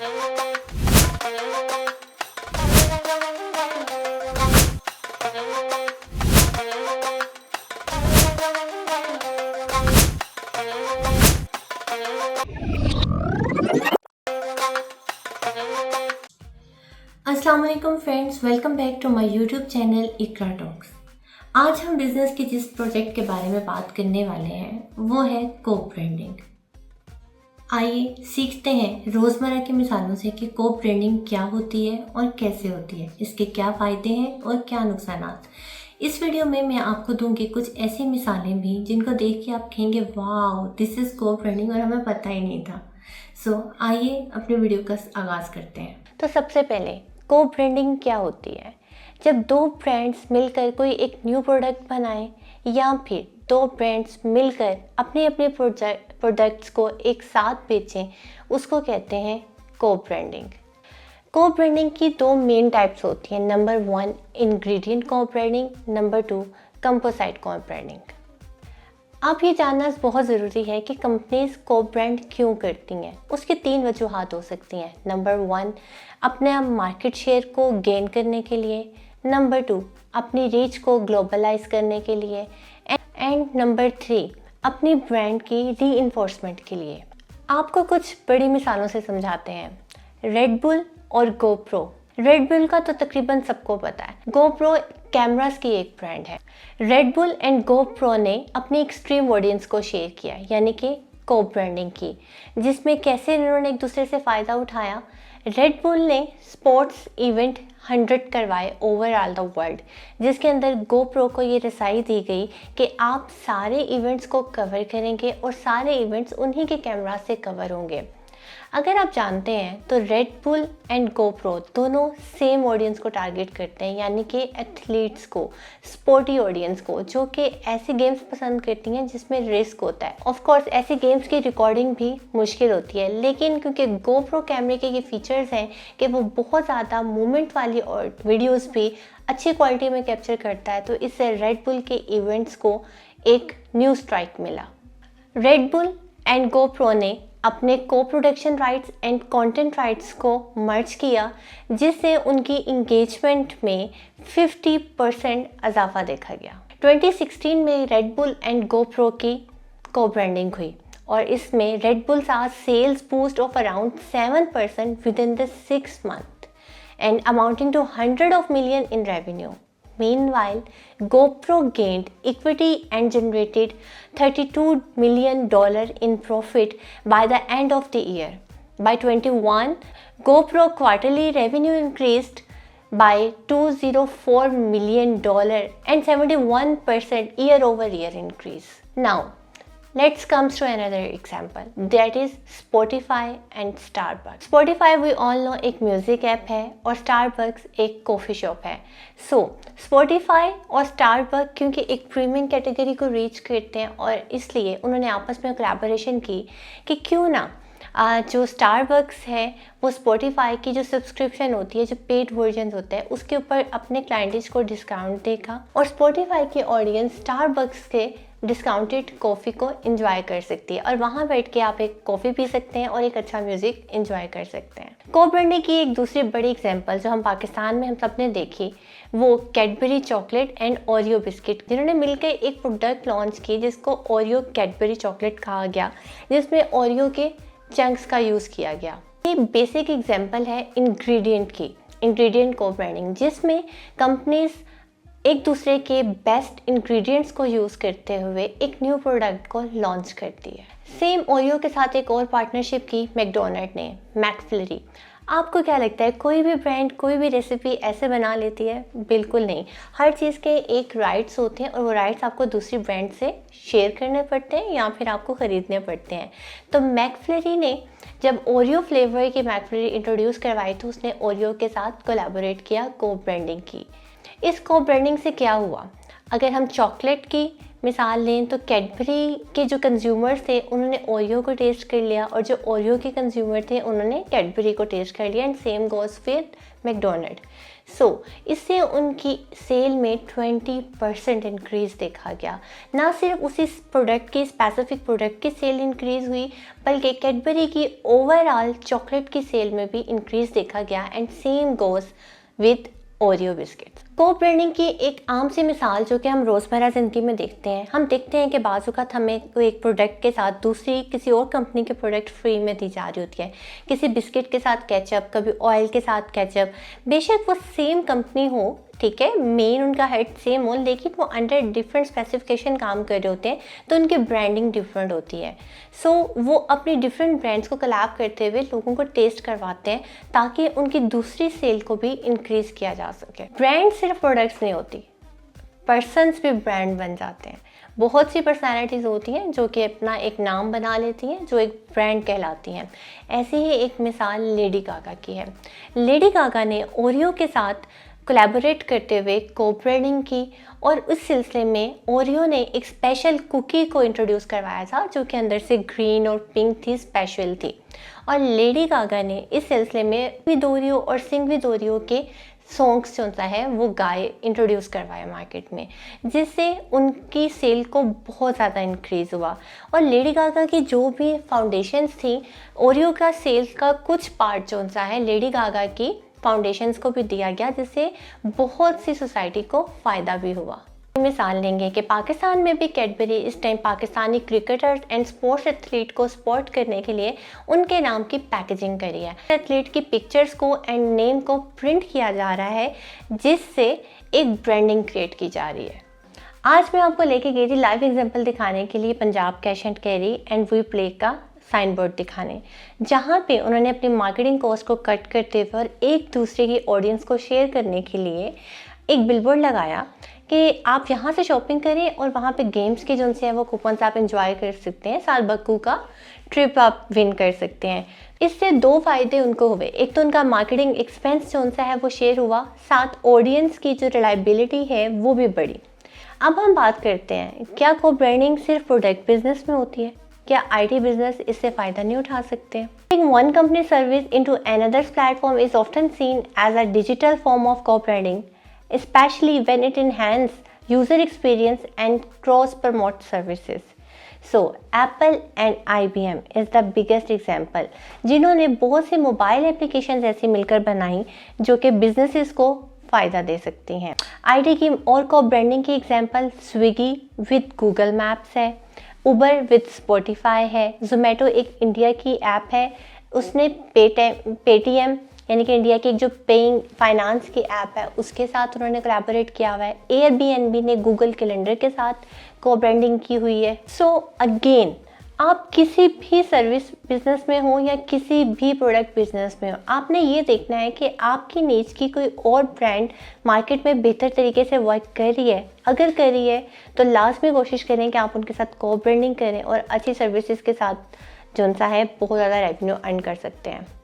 अस्सलाम वालेकुम friends, welcome back to my YouTube channel Iqra talks. आज हम बिज़नेस के जिस प्रोजेक्ट के बारे में बात करने वाले हैं वो है को ब्रांडिंग। आइए सीखते हैं रोज़मर्रा की मिसालों से कि को ब्रांडिंग क्या होती है और कैसे होती है, इसके क्या फ़ायदे हैं और क्या नुकसान। इस वीडियो में मैं आपको दूंगी कुछ ऐसी मिसालें भी जिनको देख के आप कहेंगे वाओ दिस इज़ को ब्रांडिंग और हमें पता ही नहीं था। सो आइए अपने वीडियो का आगाज़ करते हैं। तो सबसे पहले को ब्रांडिंग क्या होती है? जब दो ब्रांड्स मिलकर कोई एक न्यू प्रोडक्ट बनाएं या फिर दो ब्रांड्स मिलकर अपने अपने प्रोडक्ट्स को एक साथ बेचें, उसको कहते हैं को ब्रांडिंग। को ब्रांडिंग की दो मेन टाइप्स होती हैं। नंबर 1 इंग्रेडिएंट को ब्रांडिंग, नंबर 2 कंपोजिट को ब्रांडिंग। अब ये जानना बहुत ज़रूरी है कि कंपनीज को ब्रांड क्यों करती हैं। उसकी 3 वजूहात हो सकती हैं। नंबर 1 अपने मार्केट शेयर को गेन करने के लिए, नंबर 2 अपनी रीच को ग्लोबलाइज करने के लिए एंड नंबर 3 अपनी ब्रांड की रीइंफोर्समेंट के लिए। आपको कुछ बड़ी मिसालों से समझाते हैं। रेड बुल और गोप्रो। रेड बुल का तो तकरीबन सबको पता है। गोप्रो कैमरास की एक ब्रांड है। रेड बुल एंड गोप्रो ने अपनी एक्सट्रीम ऑडियंस को शेयर किया, यानी कि को ब्रांडिंग की, जिसमें कैसे इन्होंने एक दूसरे से फ़ायदा उठाया। रेड बुल ने स्पोर्ट्स इवेंट 100 करवाए ओवरऑल द वर्ल्ड, जिसके अंदर गोप्रो को ये रसाई दी गई कि आप सारे इवेंट्स को कवर करेंगे और सारे इवेंट्स उन्हीं के कैमरा से कवर होंगे। अगर आप जानते हैं तो रेड बुल एंड गोप्रो दोनों सेम ऑडियंस को टारगेट करते हैं, यानी कि एथलीट्स को, स्पोर्टी ऑडियंस को, जो कि ऐसी गेम्स पसंद करती हैं जिसमें रिस्क होता है। ऑफ कोर्स ऐसी गेम्स की रिकॉर्डिंग भी मुश्किल होती है, लेकिन क्योंकि गोप्रो कैमरे के ये फीचर्स हैं कि वो बहुत ज़्यादा मूवमेंट वाली और वीडियोज़ भी अच्छी क्वालिटी में कैप्चर करता है, तो इससे रेड बुल के इवेंट्स को एक न्यू स्ट्राइक मिला। रेड बुल एंड गोप्रो ने अपने को production rights and content rights को मर्ज किया, जिससे उनकी इंगेजमेंट में 50% इजाफा देखा गया। 2016 में रेड बुल एंड गोप्रो की को ब्रांडिंग हुई और इसमें Red Bull saw sales boost of around 7% within the 6 months and amounting to $100 of million in revenue. Meanwhile, GoPro gained equity and generated $32 million in profit by the end of the year. By 2021, GoPro quarterly revenue increased by $204 million and 71% year-over-year increase. Now, let's come to another example, that is Spotify and Starbucks. Spotify we all know एक music app है और Starbucks एक coffee shop है। So Spotify और Starbucks क्योंकि एक premium category को reach करते हैं और इसलिए उन्होंने आपस में कोलैबोरेशन की कि क्यों ना जो स्टारबक्स है वो स्पॉटिफाई की जो सब्सक्रिप्शन होती है, जो पेड वर्जन होता है, उसके ऊपर अपने क्लाइंट्स को डिस्काउंट देगा और स्पॉटिफाई की ऑडियंस स्टारबक्स के डिस्काउंटेड कॉफ़ी को एंजॉय कर सकती है और वहाँ बैठ के आप एक कॉफ़ी पी सकते हैं और एक अच्छा म्यूज़िक एंजॉय कर सकते हैं। को ब्रांडिंग की एक दूसरी बड़ी एग्जांपल जो हम पाकिस्तान में हम सब ने देखी, वो Cadbury chocolate and Oreo biscuit, जिन्होंने मिलकर एक प्रोडक्ट लॉन्च की जिसको ओरियो कैडबरी चॉकलेट कहा गया, जिसमें ओरियो के चंक्स का यूज़ किया गया। ये बेसिक एग्जांपल है इंग्रेडिएंट की, इंग्रेडिएंट को ब्रांडिंग, जिसमें कंपनीज एक दूसरे के बेस्ट इंग्रेडिएंट्स को यूज़ करते हुए एक न्यू प्रोडक्ट को लॉन्च करती है। सेम ओरियो के साथ एक और पार्टनरशिप की मैकडोनल्ड ने, मैकफ्लरी। आपको क्या लगता है कोई भी ब्रांड कोई भी रेसिपी ऐसे बना लेती है? बिल्कुल नहीं। हर चीज़ के एक राइट्स होते हैं और वो राइट्स आपको दूसरी ब्रांड से शेयर करने पड़ते हैं या फिर आपको ख़रीदने पड़ते हैं। तो मैकफ्लरी ने जब ओरियो फ्लेवर की मैकफ्लरी इंट्रोड्यूस करवाई तो उसने ओरियो के साथ कोलैबोरेट किया, को ब्रांडिंग की। इस को ब्रांडिंग से क्या हुआ? अगर हम चॉकलेट की मिसाल लें तो कैडबरी के जो कंज्यूमर्स थे उन्होंने ओरियो को टेस्ट कर लिया, और जो ओरियो के कंज्यूमर थे उन्होंने कैडबरी को टेस्ट कर लिया, and same goes with McDonald. So इससे उनकी सेल में 20% इंक्रीज़ देखा गया। ना सिर्फ उसी प्रोडक्ट की, स्पेसिफिक प्रोडक्ट की सेल इंक्रीज़ हुई, बल्कि कैडबरी की ओवरऑल चॉकलेट की सेल में भी इंक्रीज़ देखा गया, and same goes with Oreo biscuits. को ब्रांडिंग की एक आम सी मिसाल जो कि हम रोज़मर्रा ज़िंदगी में देखते हैं, हम देखते हैं कि बाज़ औक़ात हमें कोई एक प्रोडक्ट के साथ दूसरी किसी और कंपनी के प्रोडक्ट फ्री में दी जा रही होती है। किसी बिस्किट के साथ केचप, कभी ऑयल के साथ केचप, बेशक वो सेम कंपनी हो, ठीक है, मेन उनका हेड सेम हो, लेकिन वो अंडर डिफरेंट स्पेसिफिकेशन काम कर रहे होते हैं, तो उनकी ब्रांडिंग डिफरेंट होती है। सो वो अपनी डिफरेंट ब्रांड्स को कोलैब करते हुए लोगों को टेस्ट करवाते हैं ताकि उनकी दूसरी सेल को भी इंक्रीज़ किया जा सके। ब्रांड सिर्फ प्रोडक्ट्स नहीं होती, पर्सन्स भी ब्रांड बन जाते हैं। बहुत सी पर्सनालिटीज़ होती हैं जो कि अपना एक नाम बना लेती हैं, जो एक ब्रांड कहलाती हैं। ऐसे ही एक मिसाल लेडी गागा की है। लेडी गागा ने ओरियो के साथ कोलैबोरेट करते हुए को ब्रांडिंग की, और उस सिलसिले में ओरियो ने एक स्पेशल कुकी को इंट्रोड्यूस करवाया था जो कि अंदर से ग्रीन और पिंक थी, स्पेशल थी। और लेडी गागा ने इस सिलसिले में विद ओरियो और सिंग विद ओरियो के सॉन्ग्स जो है वो गाए, इंट्रोड्यूस करवाया मार्केट में, जिससे उनकी सेल को बहुत ज़्यादा इंक्रीज़ हुआ। और लेडी गागा की जो भी फाउंडेशंस थी, ओरियो का सेल्स का कुछ पार्ट जो है लेडी गागा की फाउंडेशंस को भी दिया गया, जिससे बहुत सी सोसाइटी को फ़ायदा भी हुआ। मिसाल लेंगे कि पाकिस्तान में भी कैडबरी इस time Pakistani cricketers and sports athlete को सपोर्ट करने के लिए उनके नाम की पैकेजिंग करी है। एथलीट की पिक्चर्स को एंड नेम को प्रिंट किया जा रहा है, जिससे एक ब्रांडिंग क्रिएट की जा रही है। आज मैं आपको लेके गई थी लाइव एग्जाम्पल दिखाने के लिए Punjab cash and carry and we play का साइन बोर्ड दिखाने, जहाँ पे उन्होंने अपनी मार्केटिंग कॉस्ट को कट करते हुए और एक दूसरे की ऑडियंस को शेयर करने के लिए एक बिलबोर्ड लगाया कि आप यहाँ से शॉपिंग करें और वहाँ पे गेम्स के जो है वो कूपन्स आप इंजॉय कर सकते हैं, साल बक्कू का ट्रिप आप विन कर सकते हैं। इससे दो फ़ायदे उनको हुए, एक तो उनका मार्केटिंग एक्सपेंस जो है वो शेयर हुआ, साथ ऑडियंस की जो रिलायबिलिटी है वो भी बढ़ी। अब हम बात करते हैं, क्या को ब्रांडिंग सिर्फ प्रोडक्ट बिजनेस में होती है? क्या आईटी बिजनेस इससे फ़ायदा नहीं उठा सकते? One company service into another's platform is often seen as a digital form of co-branding, especially when it enhances user experience and cross-promote services. So, Apple and IBM is the biggest example, जिन्होंने बहुत से mobile application ऐसी मिलकर बनाई जो कि businesses को फ़ायदा दे सकती हैं। आईटी की और को ब्रांडिंग की example Swiggy with Google maps है, उबर विद स्पॉटिफाई है, जोमेटो एक इंडिया की ऐप है, उसने पेटीएम यानी कि इंडिया की एक जो पेइंग फाइनेंस की ऐप है उसके साथ उन्होंने कोलैबोरेट किया हुआ है। एयरबीएनबी ने गूगल कैलेंडर के साथ को ब्रांडिंग की हुई है। सो अगेन, आप किसी भी सर्विस बिजनेस में हो या किसी भी प्रोडक्ट बिजनेस में हो, आपने ये देखना है कि आपकी नीड्स की कोई और ब्रांड मार्केट में बेहतर तरीके से वर्क कर रही है। अगर कर रही है तो लाजमी कोशिश करें कि आप उनके साथ को ब्रांडिंग करें और अच्छी सर्विसेज के साथ जो है बहुत ज़्यादा रेवेन्यू अर्न कर सकते हैं।